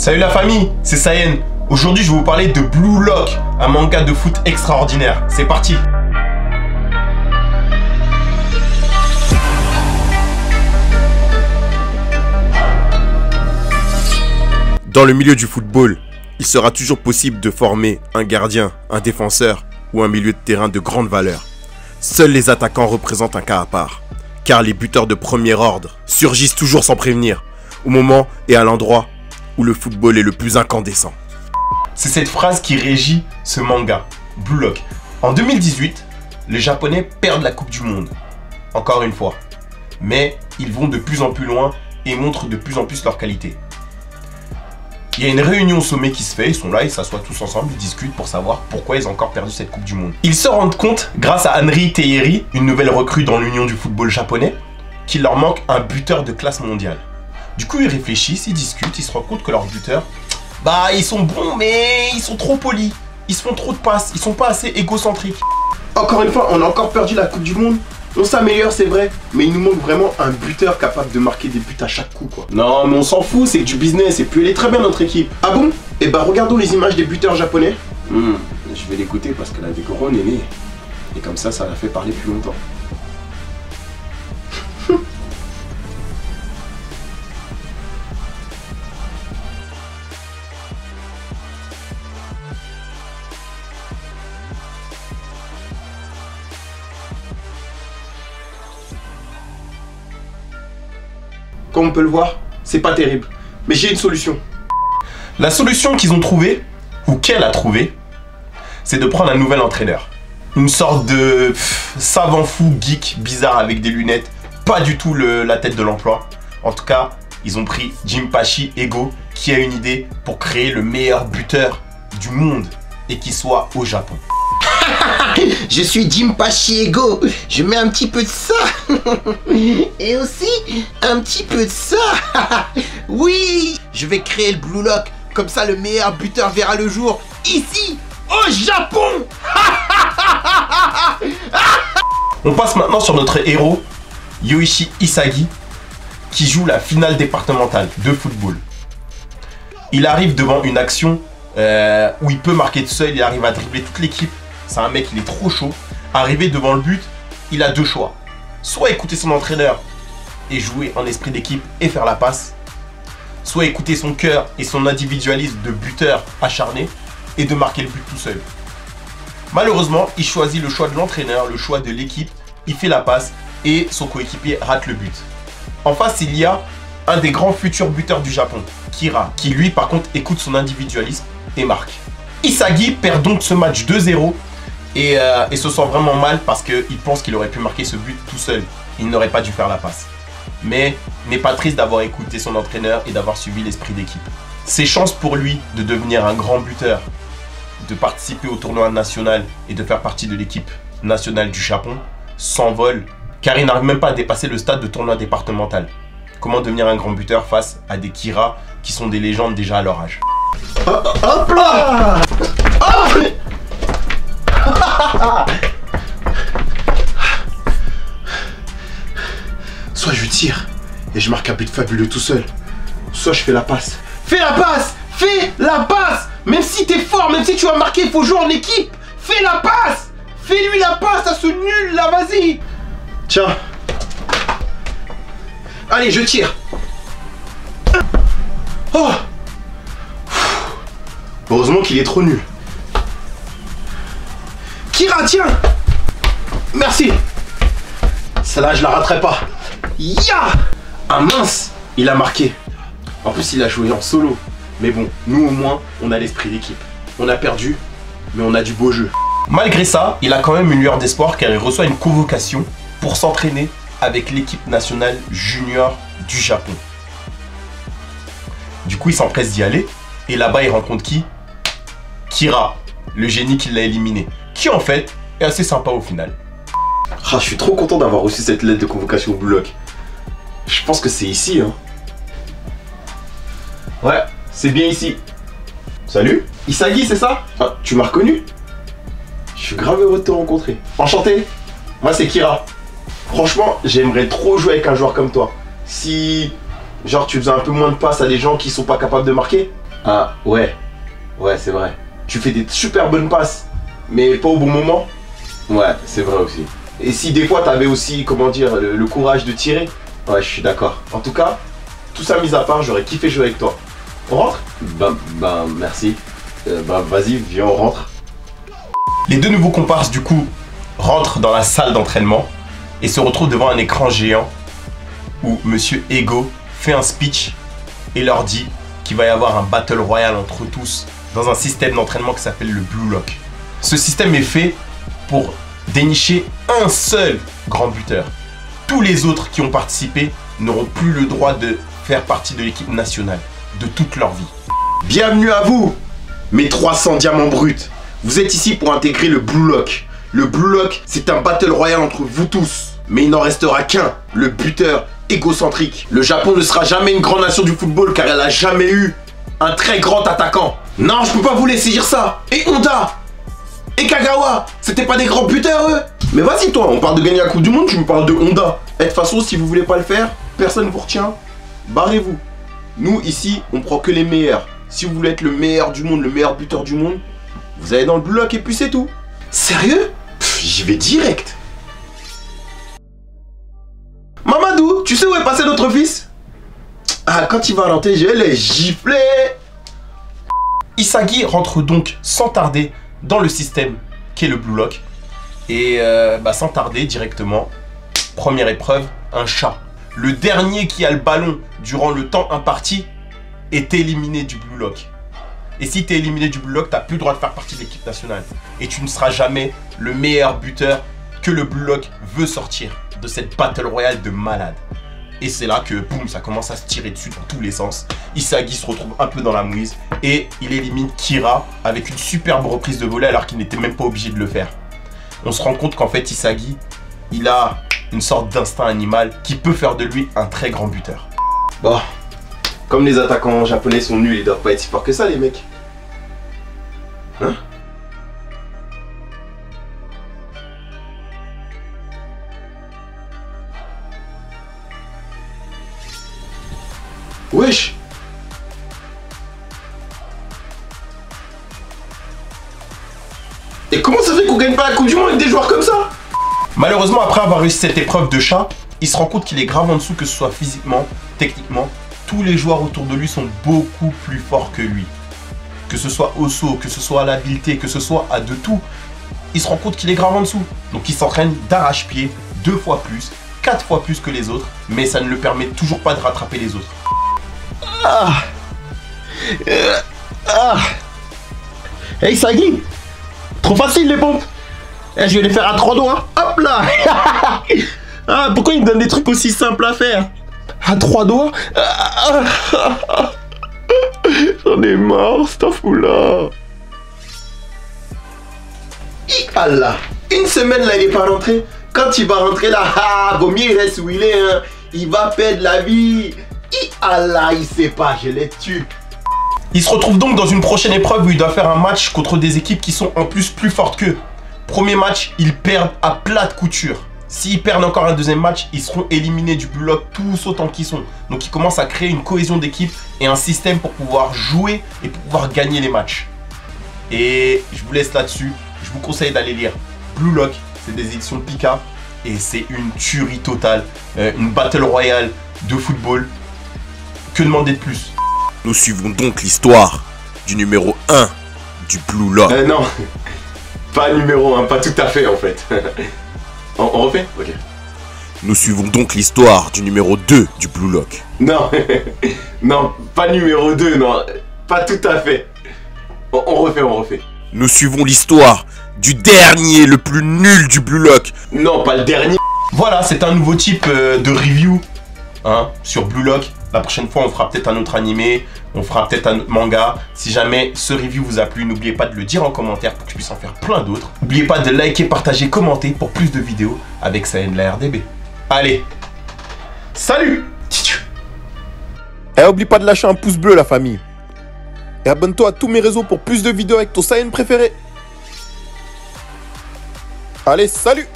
Salut la famille, c'est Sayen. Aujourd'hui je vais vous parler de Blue Lock, un manga de foot extraordinaire. C'est parti. Dans le milieu du football, il sera toujours possible de former un gardien, un défenseur ou un milieu de terrain de grande valeur. Seuls les attaquants représentent un cas à part, car les buteurs de premier ordre surgissent toujours sans prévenir, au moment et à l'endroit où le football est le plus incandescent. C'est cette phrase qui régit ce manga, Blue Lock. En 2018, les Japonais perdent la Coupe du Monde, encore une fois. Mais ils vont de plus en plus loin et montrent de plus en plus leur qualité. Il y a une réunion au sommet qui se fait, ils sont là, ils s'assoient tous ensemble, ils discutent pour savoir pourquoi ils ont encore perdu cette Coupe du Monde. Ils se rendent compte, grâce à Henri Tehiri, une nouvelle recrue dans l'union du football japonais, qu'il leur manque un buteur de classe mondiale. Du coup, ils réfléchissent, ils discutent, ils se rendent compte que leurs buteurs, bah ils sont bons, mais ils sont trop polis. Ils se font trop de passes, ils sont pas assez égocentriques. Encore une fois, on a encore perdu la Coupe du Monde. On s'améliore, c'est vrai, mais il nous manque vraiment un buteur capable de marquer des buts à chaque coup, quoi. Non, mais on s'en fout, c'est du business, et puis elle est très bien notre équipe. Ah bon? Eh bah regardons les images des buteurs japonais. Je vais l'écouter parce qu'elle a des gros nénés. Et comme ça l'a fait parler plus longtemps. Comme on peut le voir, c'est pas terrible. Mais j'ai une solution. La solution qu'ils ont trouvée, ou qu'elle a trouvée, c'est de prendre un nouvel entraîneur. Une sorte de savant fou, geek, bizarre avec des lunettes. Pas du tout la tête de l'emploi. En tout cas, ils ont pris Jinpachi Ego, qui a une idée pour créer le meilleur buteur du monde et qui soit au Japon. Je suis Jinpachi Ego, je mets un petit peu de ça. Et aussi un petit peu de ça. Oui, je vais créer le Blue Lock, comme ça le meilleur buteur verra le jour ici au Japon. On passe maintenant sur notre héros, Yoichi Isagi, qui joue la finale départementale de football. Il arrive devant une action où il peut marquer tout seul, il arrive à dribbler toute l'équipe. C'est un mec, il est trop chaud. Arrivé devant le but, il a deux choix. Soit écouter son entraîneur et jouer en esprit d'équipe et faire la passe. Soit écouter son cœur et son individualisme de buteur acharné et de marquer le but tout seul. Malheureusement, il choisit le choix de l'entraîneur, le choix de l'équipe. Il fait la passe et son coéquipier rate le but. En face, il y a un des grands futurs buteurs du Japon, Kira, qui lui par contre écoute son individualisme et marque. Isagi perd donc ce match 2-0 et se sent vraiment mal parce qu'il pense qu'il aurait pu marquer ce but tout seul. Il n'aurait pas dû faire la passe. Mais n'est pas triste d'avoir écouté son entraîneur et d'avoir suivi l'esprit d'équipe. Ses chances pour lui de devenir un grand buteur, de participer au tournoi national et de faire partie de l'équipe nationale du Japon s'envolent car il n'arrive même pas à dépasser le stade de tournoi départemental. Comment devenir un grand buteur face à des Kira qui sont des légendes déjà à leur âge? Hop là. Soit je tire et je marque un but fabuleux tout seul, soit je fais la passe. Fais la passe. Fais la passe. Même si t'es fort, même si tu vas marquer, il faut jouer en équipe. Fais la passe. Fais-lui la passe à ce nul là, vas-y. Tiens. Allez, je tire. Oh. Heureusement qu'il est trop nul. Kira, tiens. Merci. Celle-là, je la raterai pas. Ya. Ah mince, il a marqué. En plus, il a joué en solo. Mais bon, nous au moins, on a l'esprit d'équipe. On a perdu, mais on a du beau jeu. Malgré ça, il a quand même une lueur d'espoir car il reçoit une convocation pour s'entraîner avec l'équipe nationale junior du Japon. Du coup, il s'empresse d'y aller. Et là-bas, il rencontre qui? Kira, le génie qui l'a éliminé. Qui en fait est assez sympa au final. Ah, je suis trop content d'avoir reçu cette lettre de convocation au Blue Lock. Je pense que c'est ici, hein. Ouais, c'est bien ici. Salut, Isagi, c'est ça? Ah, tu m'as reconnu? Je suis grave heureux de te rencontrer. Enchanté, moi c'est Kira. Franchement, j'aimerais trop jouer avec un joueur comme toi. Si, genre, tu faisais un peu moins de passes à des gens qui sont pas capables de marquer. Ah, ouais. Ouais, c'est vrai. Tu fais des super bonnes passes, mais pas au bon moment. Ouais, c'est vrai aussi. Et si des fois t'avais aussi, comment dire, le courage de tirer. Ouais, je suis d'accord. En tout cas, tout ça mis à part, j'aurais kiffé jouer avec toi. On rentre? Merci. Vas-y, viens, on rentre. Les deux nouveaux comparses, du coup, rentrent dans la salle d'entraînement et se retrouvent devant un écran géant où Monsieur Ego fait un speech et leur dit qu'il va y avoir un battle royal entre tous dans un système d'entraînement qui s'appelle le Blue Lock. Ce système est fait pour dénicher un seul grand buteur. Tous les autres qui ont participé n'auront plus le droit de faire partie de l'équipe nationale de toute leur vie. Bienvenue à vous, mes 300 diamants bruts. Vous êtes ici pour intégrer le Blue Lock. Le Blue Lock, c'est un battle royal entre vous tous. Mais il n'en restera qu'un, le buteur égocentrique. Le Japon ne sera jamais une grande nation du football car elle n'a jamais eu un très grand attaquant. Non, je peux pas vous laisser dire ça. Et Honda et Kagawa, c'était pas des grands buteurs eux? Mais vas-y toi, on parle de gagner la Coupe du Monde, tu me parles de Honda. Et de toute façon, si vous voulez pas le faire, personne vous retient. Barrez-vous. Nous ici, on prend que les meilleurs. Si vous voulez être le meilleur du monde, le meilleur buteur du monde, vous allez dans le Blue Lock et puis c'est tout. Sérieux? J'y vais direct. Mamadou, tu sais où est passé notre fils? Ah, quand il va rentrer, je vais les gifler. Isagi rentre donc sans tarder dans le système qui est le Blue Lock. Et sans tarder directement, première épreuve, un chat. Le dernier qui a le ballon durant le temps imparti est éliminé du Blue Lock. Et si tu es éliminé du Blue Lock, tu n'as plus le droit de faire partie de l'équipe nationale. Et tu ne seras jamais le meilleur buteur que le Blue Lock veut sortir de cette Battle Royale de malade. Et c'est là que, boum, ça commence à se tirer dessus dans tous les sens. Isagi se retrouve un peu dans la mouise et il élimine Kira avec une superbe reprise de volée alors qu'il n'était même pas obligé de le faire. On se rend compte qu'en fait, Isagi, il a une sorte d'instinct animal qui peut faire de lui un très grand buteur. Bon, comme les attaquants japonais sont nuls, ils doivent pas être si forts que ça, les mecs. Hein? Wesh! Et comment ça fait qu'on gagne pas la Coupe du Monde avec des joueurs comme ça? Malheureusement, après avoir réussi cette épreuve de chat, il se rend compte qu'il est grave en dessous, que ce soit physiquement, techniquement. Tous les joueurs autour de lui sont beaucoup plus forts que lui. Que ce soit au saut, que ce soit à l'habileté, que ce soit à de tout. Il se rend compte qu'il est grave en dessous. Donc il s'entraîne d'arrache-pied 2 fois plus, 4 fois plus que les autres. Mais ça ne le permet toujours pas de rattraper les autres. Hey Sagi, trop facile les pompes. Je vais les faire à 3 doigts. Hop là. Ah, pourquoi il me donne des trucs aussi simples à faire? À 3 doigts. J'en ai marre, cette fou-là. Allah, une semaine là, il est pas rentré. Quand il va rentrer là, vaut mieux il reste où il est. Hein. Il va perdre la vie. Allah, il sait pas, je les tue. Il se retrouve donc dans une prochaine épreuve où il doit faire un match contre des équipes qui sont en plus fortes qu'eux. Premier match, ils perdent à plat de couture. S'ils perdent encore un deuxième match, ils seront éliminés du Blue Lock tous autant qu'ils sont. Donc ils commencent à créer une cohésion d'équipe et un système pour pouvoir jouer et pour pouvoir gagner les matchs. Et je vous laisse là-dessus. Je vous conseille d'aller lire Blue Lock, c'est des éditions Pika. Et c'est une tuerie totale, une battle royale de football. Que demander de plus? Nous suivons donc l'histoire du numéro 1 du Blue Lock. Non, pas numéro 1, pas tout à fait en fait. On refait? Ok. Nous suivons donc l'histoire du numéro 2 du Blue Lock. Non, non, pas numéro 2, non, pas tout à fait. On refait. Nous suivons l'histoire du dernier, le plus nul du Blue Lock. Non, pas le dernier. Voilà, c'est un nouveau type de review sur Blue Lock. La prochaine fois, on fera peut-être un autre animé, on fera peut-être un autre manga. Si jamais ce review vous a plu, n'oubliez pas de le dire en commentaire pour que je puisse en faire plein d'autres. N'oubliez pas de liker, partager, commenter pour plus de vidéos avec Sayen la RDB. Allez, salut! Et oublie pas de lâcher un pouce bleu la famille. Et abonne-toi à tous mes réseaux pour plus de vidéos avec ton Saiyan préféré. Allez, salut!